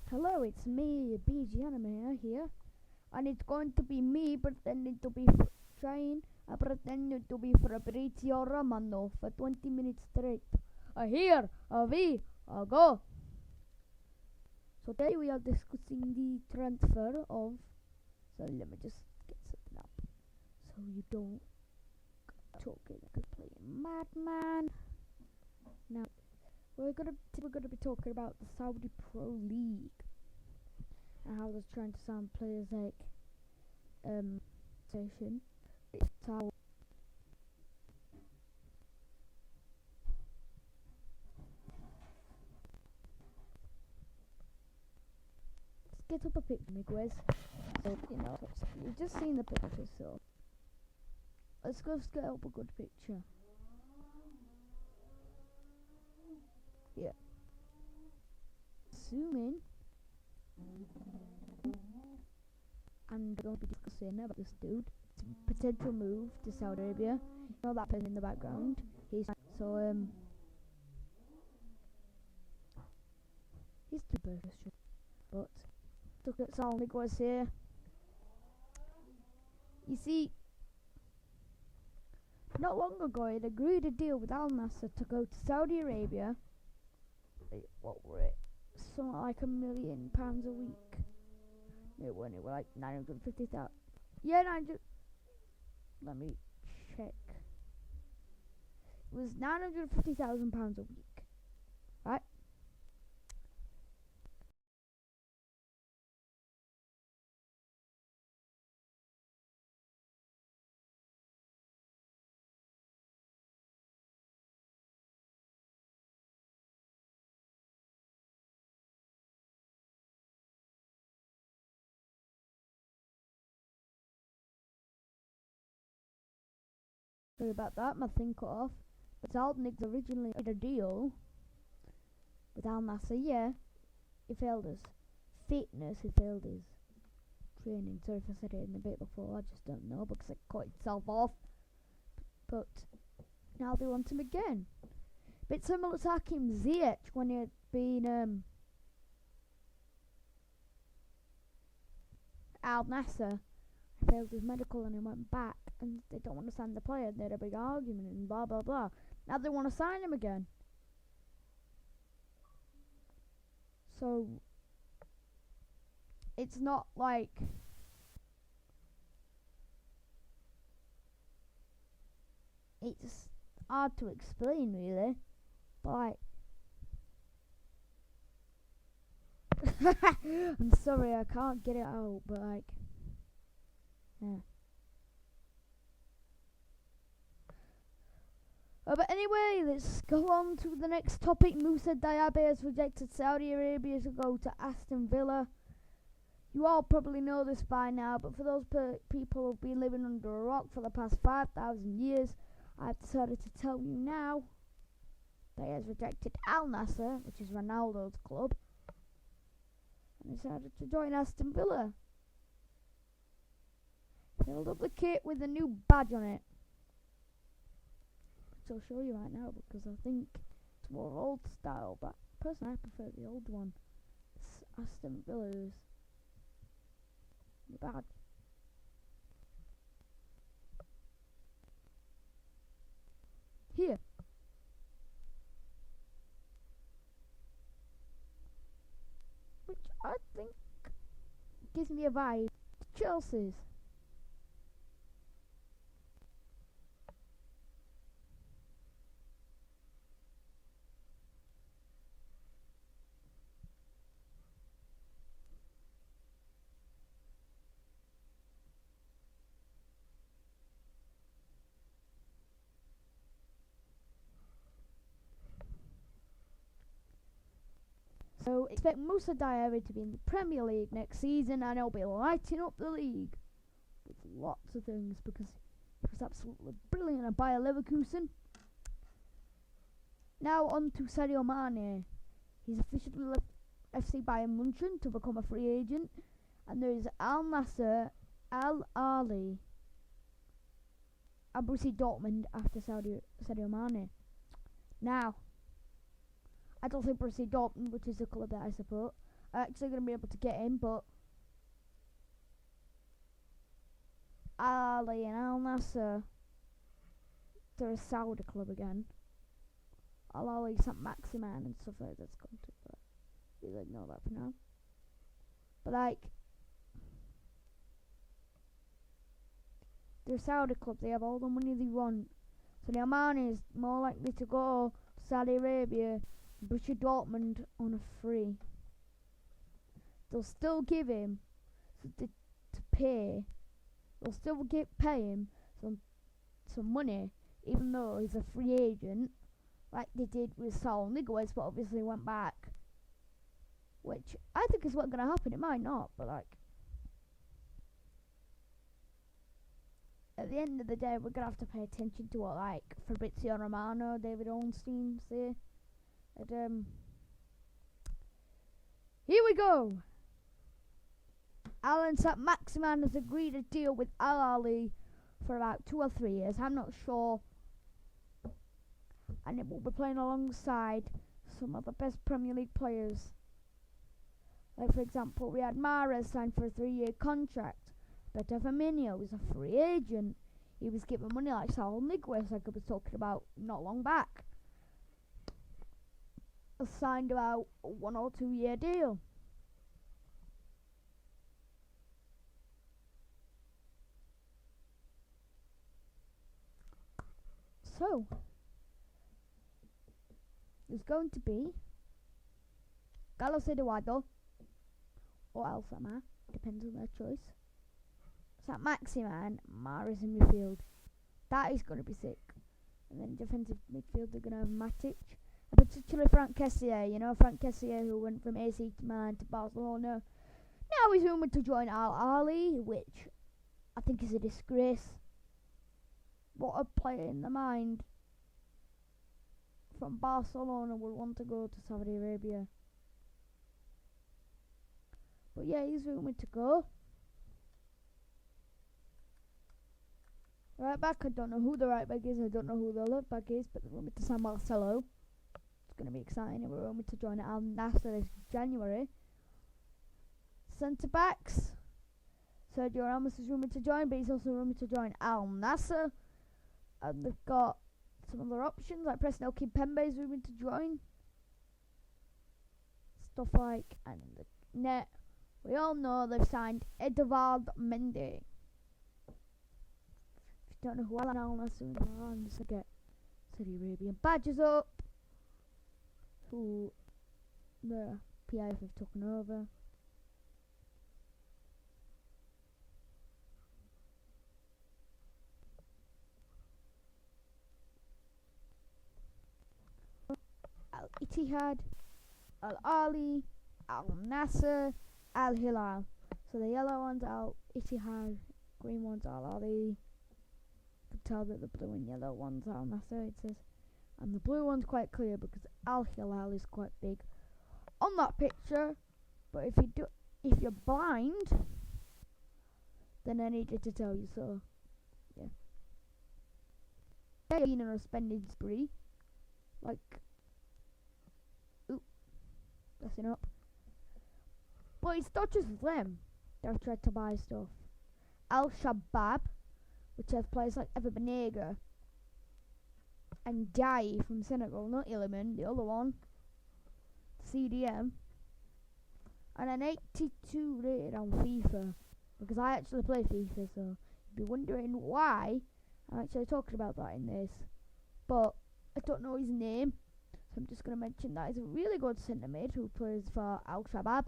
Hello, it's me, BG Anime here, and it's going to be me pretending to be pretending to be Fabrizio Romano for 20 minutes straight. Here, we, go. So today we are discussing the transfer of. So let me just get something up, so you don't talk like a complete madman. Now we're gonna be talking about the Saudi Pro League and how they're trying to sign players like station. It's how let's get up a picture, Miguez. So you've just seen the picture, so let's go get up a good picture. Yeah. Zoom in. And we're going to be discussing about this dude. Potential move to Saudi Arabia. You know that person in the background. He's too big, but look at all Nicholas here. You see, not long ago he agreed a deal with Al Nassr to go to Saudi Arabia. What were it? Something like £1 million a week. It were like 950,000. Yeah, 900. Let me check. It was £950,000 a week, right? Sorry about that, my thing cut off. But Zaldniks originally did a deal with Al Nassr. Yeah, he failed us. Fitness, he failed his training. Sorry if I said it in a bit before, I just don't know because it cut itself off. But now they want him again. Bit similar to Hakim Ziyech when he had been Al Nassr. He failed his medical and he went back, and they don't want to sign the player. They had a big argument and blah blah blah. Now they want to sign him again. So it's not like it's hard to explain really, but like I'm sorry I can't get it out, but like yeah. But anyway, let's go on to the next topic. Moussa Diaby has rejected Saudi Arabia to go to Aston Villa. You all probably know this by now, but for those people who've been living under a rock for the past 5,000 years, I've decided to tell you now that he has rejected Al Nassr, which is Ronaldo's club, and decided to join Aston Villa. Filled up the kit with a new badge on it. So I'll show you right now because I think it's more old style, but personally I prefer the old one. It's Aston Villa's the badge. Here. Which I think gives me a vibe to Chelsea's. So expect Moussa Diaby to be in the Premier League next season, and he'll be lighting up the league with lots of things because he was absolutely brilliant at Bayer Leverkusen. Now on to Sadio Mane. He's officially left FC Bayern Munchen to become a free agent, and there is Al Nassr, Al Ahly, and Borussia Dortmund after Sadio Mane. Now, I don't think Borussia Dortmund, which is the club that I support, actually going to be able to get him, but Ali and Al Nassr, they're a Saudi club again. Al Ali, St. Maximan and stuff like that's going to, but we ignore that for now. But like, they're a Saudi club, they have all the money they want. So the Omani is more likely to go to Saudi Arabia, Borussia Dortmund on a free. They'll still give him to pay. They'll still pay him some money, even though he's a free agent, like they did with Saul Niguez, but obviously went back. Which I think is what's going to happen. It might not, but like, at the end of the day, we're going to have to pay attention to what like Fabrizio Romano, David Ornstein say. And here we go. Alan St. Maximan has agreed a deal with Al Ali for about 2 or 3 years. I'm not sure. And it will be playing alongside some of the best Premier League players. Like, for example, we had Mahrez signed for a 3-year contract. Beto Firmino was a free agent. He was given money like Saul Niguez, like I was talking about not long back. Signed about a 1 or 2 year deal. So, there's going to be Carlos Eduardo or El Sama, depends on their choice. St. Maximan, Mahrez in midfield. That is going to be sick. And then defensive midfield, they're going to have Matic. And particularly Frank Kessié. You know, Frank Kessié, who went from AC Milan to Barcelona. Now he's rumored to join Al Ali, which I think is a disgrace. What a player in the mind from Barcelona would want to go to Saudi Arabia. But yeah, he's rumored to go. Right back, I don't know who the right back is, I don't know who the left back is, but they're rumored to sign Marcelo. It's going to be exciting, and we're rumored to join Al Nassr this January. Centre backs, Sergio Ramos is rumored to join, but he's also rumored to join Al Nassr. And they've got some other options, like Presnel Kimpembe is rumored to join. Stuff like, and in the net, we all know they've signed Edouard Mendy. If you don't know who Al Nassr are, I'm just going to get Saudi Arabian badges up, who the PIF have taken over. Al Ittihad, Al Ali, Al Nassr, Al Hilal. So the yellow one's Al Ittihad, green one's Al Ali. You can tell that the blue and yellow one's Al Nassr, it says. And the blue one's quite clear because Al Hilal is quite big on that picture. But if you're blind, then I needed to tell you so. Yeah. They've been on a spending spree. Like, messing up. But it's not just them that have tried to buy stuff. Al Shabab, which has players like Eva Banega and Dai from Senegal, not Iliman, the other one, CDM, and an 82 rated on FIFA, because I actually play FIFA, so you'd be wondering why I'm actually talking about that in this, but I don't know his name. I'm just going to mention that he's a really good centre mid who plays for Al Shabab.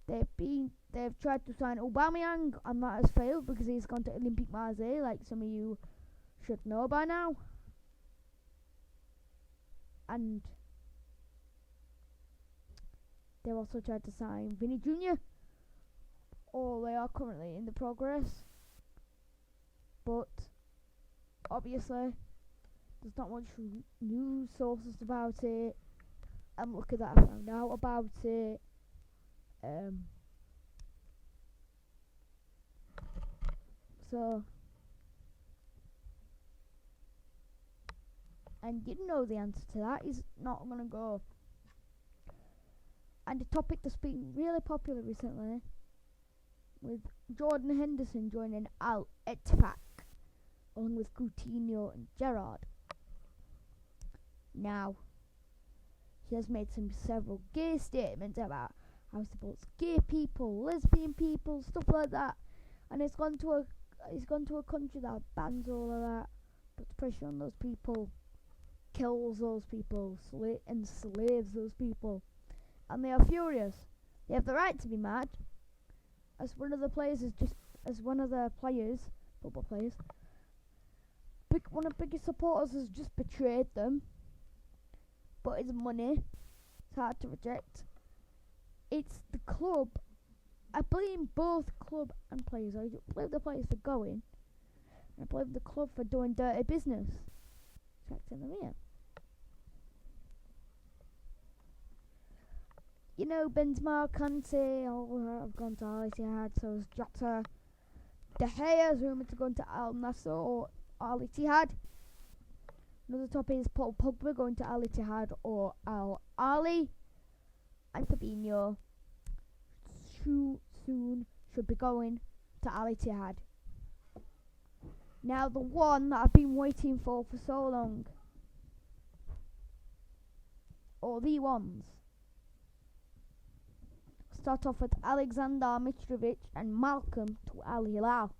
They've tried to sign Aubameyang and that has failed because he's gone to Olympique Marseille, like some of you should know by now. And they've also tried to sign Vinny Jr. Or they are currently in the progress. But obviously there's not much news sources about it. I'm lucky that I found out about it. So, and you know the answer to that is not going to go And a topic that's been really popular recently, with Jordan Henderson joining Al Ettifaq, along with Coutinho and Gerrard. Now, he has made several gay statements about how he supports gay people, lesbian people, stuff like that. And he's gone to a country that bans all of that, puts pressure on those people, kills those people, enslaves those people, and they are furious. They have the right to be mad. One of the football players, one of the biggest supporters has just betrayed them. But it's money. It's hard to reject. It's the club. I blame both club and players. I blame the players for going. And I blame the club for doing dirty business. Attracting them here. You know, Benzema, Kante, have gone to Al Ittihad, so is Jota. De Gea is rumoured to go to Al Nassr or Al Ittihad. Another topic is Paul Pogba going to Al Ittihad or Al Ahly. And Fabinho soon should be going to Al Ittihad. Now the one that I've been waiting for so long. Or the ones. Start off with Alexander Mitrovic and Malcolm to Al Hilal.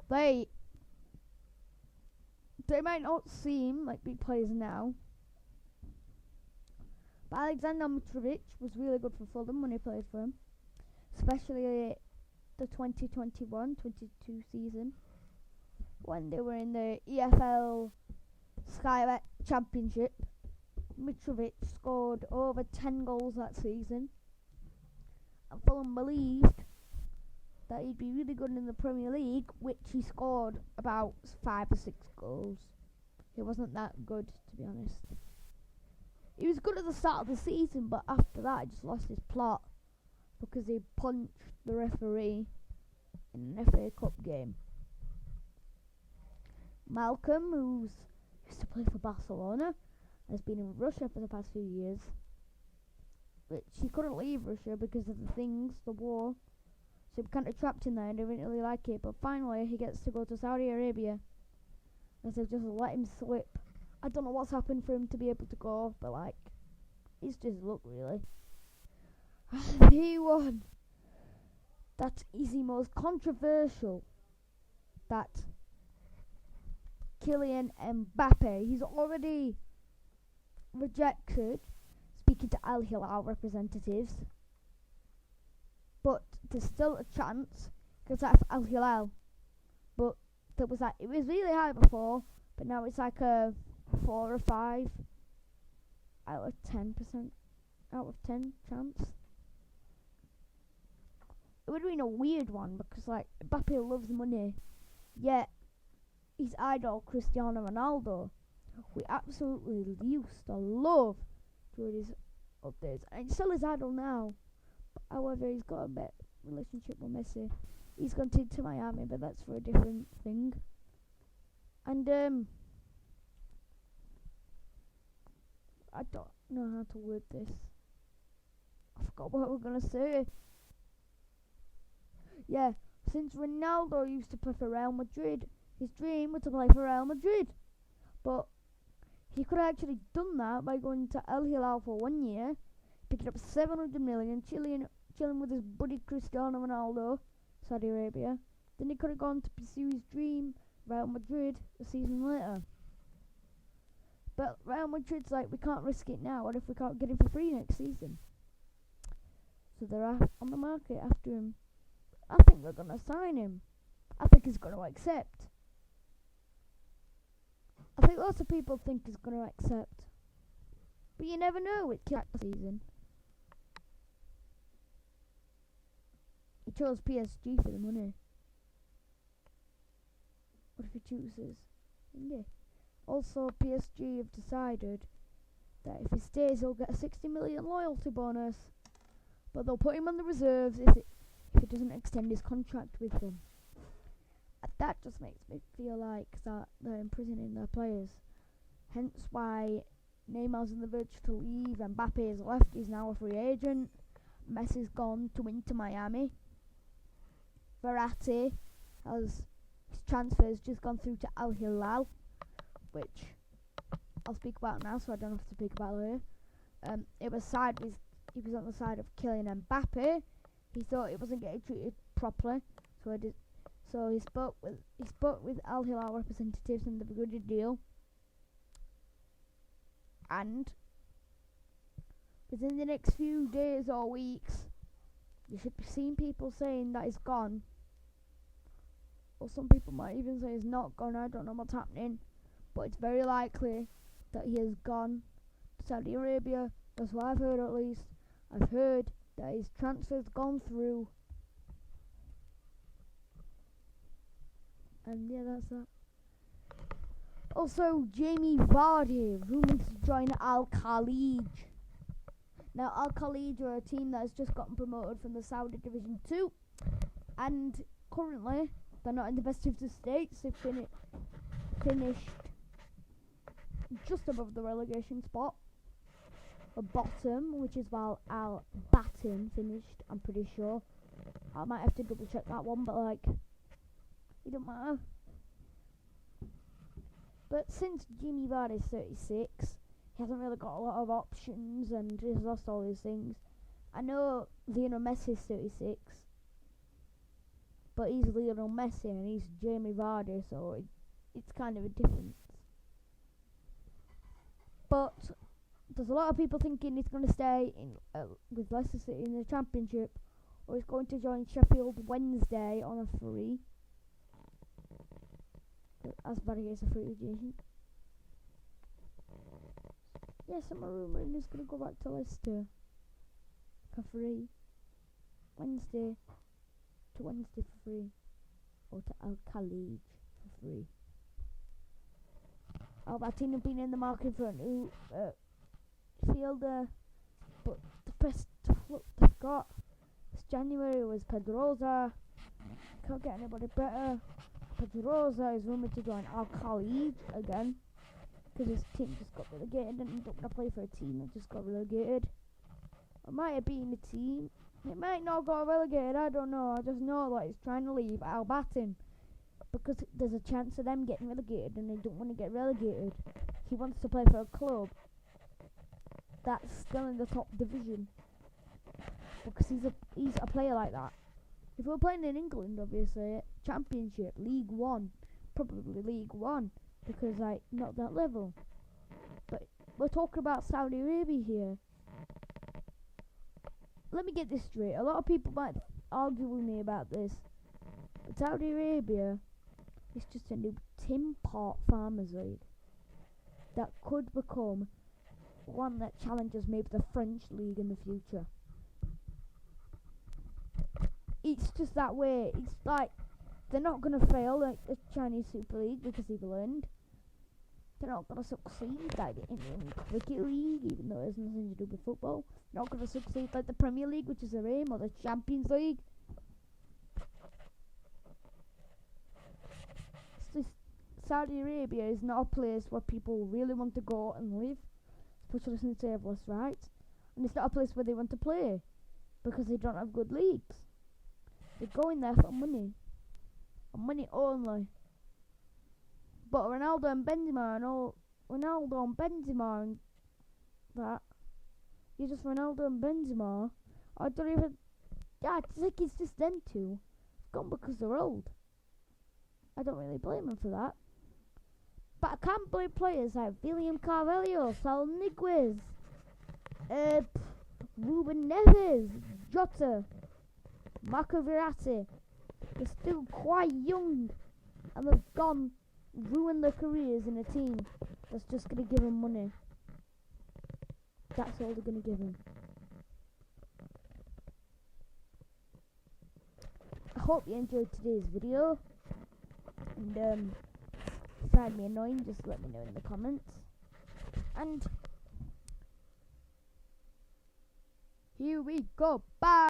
They might not seem like big players now, but Alexander Mitrovic was really good for Fulham when he played for him, especially the 2021-22 season when they were in the EFL Skybet Championship. Mitrovic scored over 10 goals that season, and Fulham believed that he'd be really good in the Premier League, which he scored about 5 or 6 goals. He wasn't that good, to be honest. He was good at the start of the season, but after that, he just lost his plot because he punched the referee in an FA Cup game. Malcolm, who used to play for Barcelona, has been in Russia for the past few years, but he couldn't leave Russia because of the war. So he kind of trapped in there and didn't really like it. But finally, he gets to go to Saudi Arabia, as they've just let him slip. I don't know what's happened for him to be able to go, but it's just luck, really. The one that is the most controversial, that Kylian Mbappe. He's already rejected speaking to Al Hilal representatives, but there's still a chance because that's Al Hilal. But it was really high before, but now it's like a 4 or 5 out of 10% out of 10 chance. It would have been a weird one because Mbappe loves money, yet his idol Cristiano Ronaldo, we absolutely used to love during his up days, and he's still his idol now. However, he's got a bit relationship with Messi. He's gone to Miami, but that's for a different thing. And I don't know how to word this. I forgot what we're gonna say. Yeah, since Ronaldo used to play for Real Madrid, his dream was to play for Real Madrid. But he could have actually done that by going to Al Hilal for 1 year, picking up 700 million, chilling with his buddy Cristiano Ronaldo, Saudi Arabia. Then he could have gone to pursue his dream, Real Madrid, a season later. But Real Madrid's we can't risk it now. What if we can't get him for free next season? So they're on the market after him. I think they're going to sign him. I think he's going to accept. I think lots of people think he's going to accept. But you never know with Kylian season. He chose PSG for the money. What if he chooses India? Also, PSG have decided that if he stays, he'll get a 60 million loyalty bonus. But they'll put him on the reserves if he doesn't extend his contract with them. And that just makes me feel like that they're imprisoning their players. Hence why Neymar's on the verge to leave, and Mbappe is left, he's now a free agent. Messi's gone to Inter Miami. Verratti has his transfers just gone through to Al Hilal, which I'll speak about now, so I don't have to speak about it later. He was on the side of Kylian Mbappe. He thought it wasn't getting treated properly, so he spoke with Al Hilal representatives and they've agreed a deal. And within the next few days or weeks, you should be seeing people saying that he's gone. Or some people might even say he's not gone. I don't know what's happening. But it's very likely that he has gone to Saudi Arabia. That's what I've heard, at least. I've heard that his transfer's gone through. And yeah, that's that. Also, Jamie Vardy, rumoured to join Al Khalij. Now, Al Khalij are a team that has just gotten promoted from the Saudi Division 2. And currently, they're not in the best of the states. They've finished just above the relegation spot. The bottom, which is while Al Batin finished, I'm pretty sure. I might have to double check that one, but like, it don't matter. But since Jimmy Vardy's 36, he hasn't really got a lot of options and he's lost all these things. I know Lionel Messi's 36, but he's Lionel Messi and he's Jamie Vardy, so it's kind of a difference. But there's a lot of people thinking he's going to stay with Leicester City in the Championship, or he's going to join Sheffield Wednesday on a free. As Vardy is a free agent. Yes, I'm rumouring he's going to go back to Leicester for free. Wednesday for free. Or to Al Khalij for free. Al Batin have been in the market for a new fielder, but the best luck they've got this January was Pedrosa. Can't get anybody better. Pedrosa is rumoured to join Al Khalij again, because his team just got relegated and he's not going to play for a team that just got relegated. It might have been a team, it might not got relegated, I don't know. I just know that he's trying to leave Al Batin because there's a chance of them getting relegated and they don't want to get relegated. He wants to play for a club that's still in the top division because he's a player like that. If we're playing in England, obviously, Championship, League One, probably League One, because like not that level. But we're talking about Saudi Arabia here. Let me get this straight. A lot of people might argue with me about this, but Saudi Arabia is just a new tin pot farmers league that could become one that challenges maybe the French league in the future. It's just that way. It's like they're not going to fail like the Chinese Super League because they've learned. They're not going to succeed like the Indian Cricket League, even though it has nothing to do with football. They're not going to succeed like the Premier League, which is their aim, or the Champions League. It's just Saudi Arabia is not a place where people really want to go and live, especially since they have less rights. And it's not a place where they want to play because they don't have good leagues. They're going there for money. And money only. But Ronaldo and Benzema and that. You're just Ronaldo and Benzema. I don't even... Yeah, it's like it's just them two. It's gone because they're old. I don't really blame them for that. But I can't blame players like William Carvalho, Saul Niguez, Ruben Neves, Jota, Marco Verratti. They're still quite young and they've ruined their careers in a team that's just going to give them money. That's all they're going to give them. I hope you enjoyed today's video. And if you find me annoying, just let me know in the comments. And here we go. Bye.